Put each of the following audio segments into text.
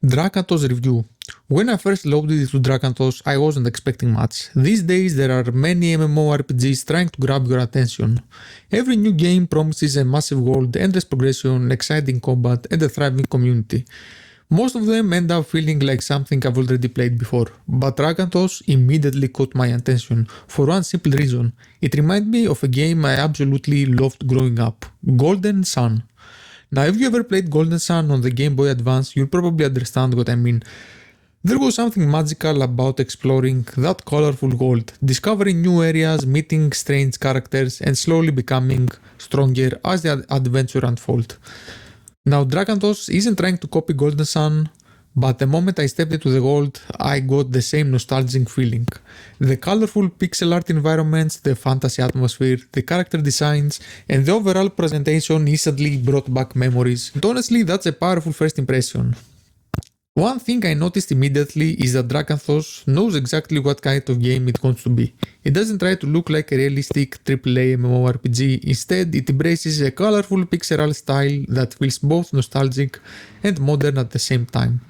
Drakantos review. When I first loaded into Drakantos, I wasn't expecting much. These days there are many MMORPGs trying to grab your attention. Every new game promises a massive world, endless progression, exciting combat, and a thriving community. Most of them end up feeling like something I've already played before, but Drakantos immediately caught my attention for one simple reason. It reminded me of a game I absolutely loved growing up, Golden Sun. Now, if you ever played Golden Sun on the Game Boy Advance, you'll probably understand what I mean. There was something magical about exploring that colorful world, discovering new areas, meeting strange characters, and slowly becoming stronger as the adventure unfolded. Now, Drakantos isn't trying to copy Golden Sun, but the moment I stepped into the world, I got the same nostalgic feeling. The colorful pixel art environments, the fantasy atmosphere, the character designs, and the overall presentation instantly brought back memories. And honestly, that's a powerful first impression. One thing I noticed immediately is that Drakantos knows exactly what kind of game it wants to be. It doesn't try to look like a realistic AAA MMORPG, instead it embraces a colorful pixel art style that feels both nostalgic and modern at the same time.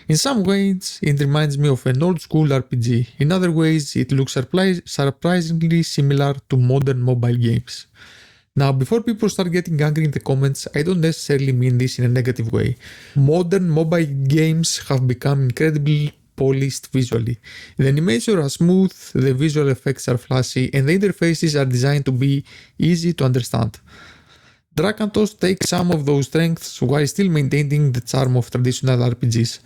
In some ways, it reminds me of an old school RPG, in other ways it looks surprisingly similar to modern mobile games. Now, before people start getting angry in the comments, I don't necessarily mean this in a negative way. Modern mobile games have become incredibly polished visually. The animations are smooth, the visual effects are flashy, and the interfaces are designed to be easy to understand. Drakantos takes some of those strengths while still maintaining the charm of traditional RPGs.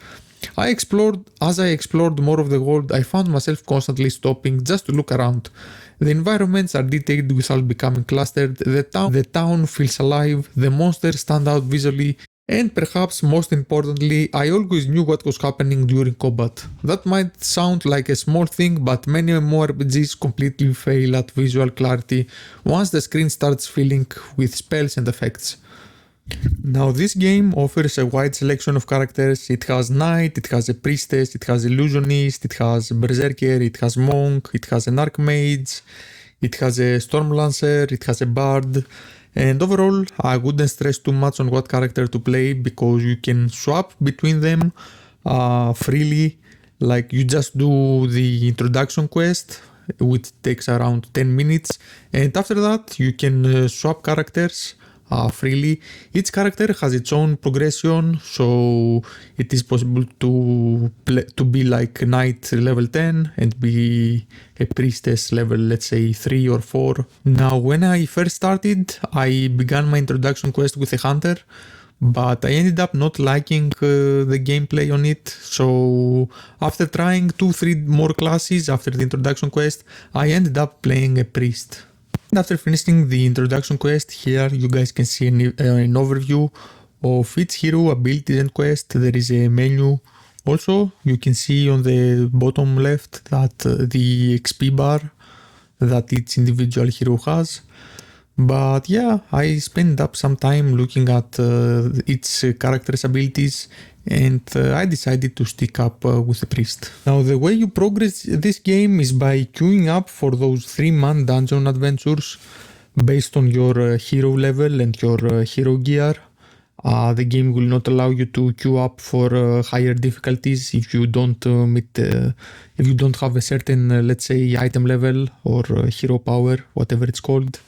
As I explored more of the world, I found myself constantly stopping just to look around. The environments are detailed without becoming clustered, the town feels alive, the monsters stand out visually, and perhaps most importantly, I always knew what was happening during combat. That might sound like a small thing, but many MMORPGs completely fail at visual clarity once the screen starts filling with spells and effects. Now, this game offers a wide selection of characters. It has Knight, it has a Priestess, it has Illusionist, it has Berserker, it has Monk, it has an Archmage, it has a Stormlancer, it has a Bard. And overall, I wouldn't stress too much on what character to play because you can swap between them freely. Like, you just do the introduction quest, which takes around 10 minutes. And after that, you can swap characters freely. Each character has its own progression, so it is possible to be like Knight level 10 and be a Priestess level, let's say 3 or 4. Now, when I first started, I began my introduction quest with a Hunter, but I ended up not liking the gameplay on it, so after trying 2-3 more classes after the introduction quest, I ended up playing a Priest. After finishing the introduction quest, here you guys can see an overview of each hero, abilities and quest. There is a menu. Also, you can see on the bottom left that the XP bar that each individual hero has. But yeah, I spent up some time looking at each character's abilities, and I decided to stick up with the Priest. Now, the way you progress this game is by queuing up for those 3-man dungeon adventures based on your hero level and your hero gear. The game will not allow you to queue up for higher difficulties if you don't if you don't have a certain, let's say, item level or hero power, whatever it's called.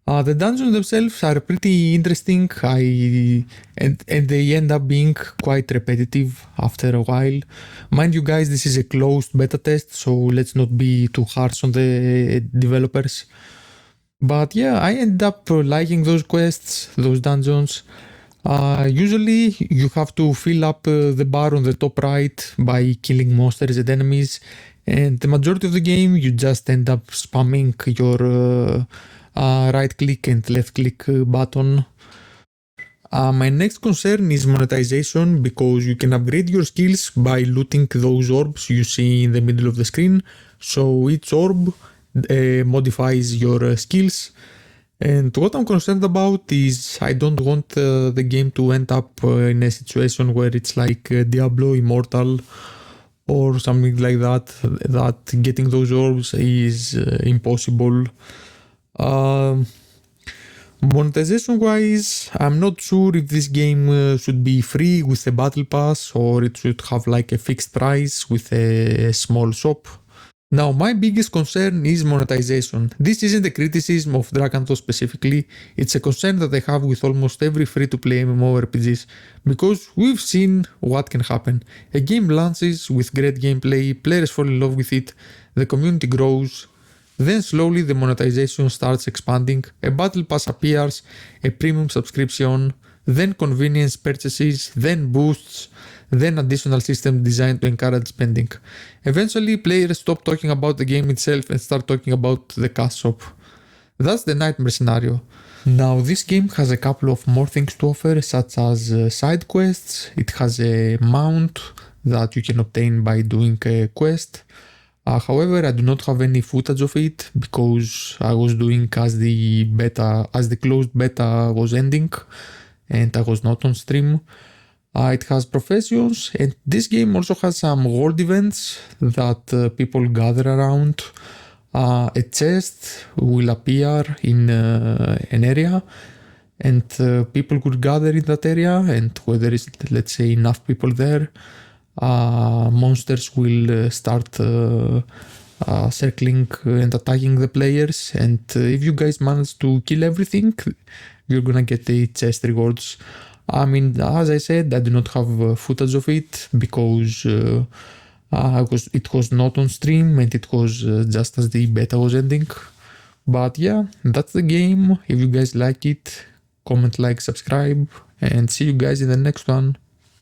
The dungeons themselves are pretty interesting, and they end up being quite repetitive after a while. Mind you guys, this is a closed beta test, so let's not be too harsh on the developers. But yeah, I end up liking those quests, those dungeons. Usually you have to fill up the bar on the top right by killing monsters and enemies, and the majority of the game you just end up spamming your right click and left click button. My next concern is monetization, because you can upgrade your skills by looting those orbs you see in the middle of the screen. So each orb modifies your skills. And what I'm concerned about is I don't want the game to end up in a situation where it's like Diablo Immortal or something like that, that getting those orbs is impossible. Monetization wise, I'm not sure if this game should be free with a battle pass or it should have like a fixed price with a small shop. Now, my biggest concern is monetization. This isn't a criticism of Drakantos specifically, it's a concern that I have with almost every free-to-play MMORPGs, because we've seen what can happen. A game launches with great gameplay, players fall in love with it, the community grows, then slowly the monetization starts expanding, a battle pass appears, a premium subscription, then convenience purchases, then boosts, then additional systems designed to encourage spending. Eventually, players stop talking about the game itself and start talking about the cash shop. That's the nightmare scenario. Now, this game has a couple of more things to offer, such as side quests. It has a mount that you can obtain by doing a quest. However, I do not have any footage of it because I was doing as the closed beta was ending, and I was not on stream. It has professions, and this game also has some world events that people gather around. A chest will appear in an area, and people could gather in that area, and where there is, let's say, enough people there, monsters will start circling and attacking the players, and if you guys manage to kill everything, you're gonna get the chest rewards. I mean, as I said, I do not have footage of it because it was not on stream and it was just as the beta was ending. But yeah, that's the game. If you guys like it, comment, like, subscribe, and see you guys in the next one.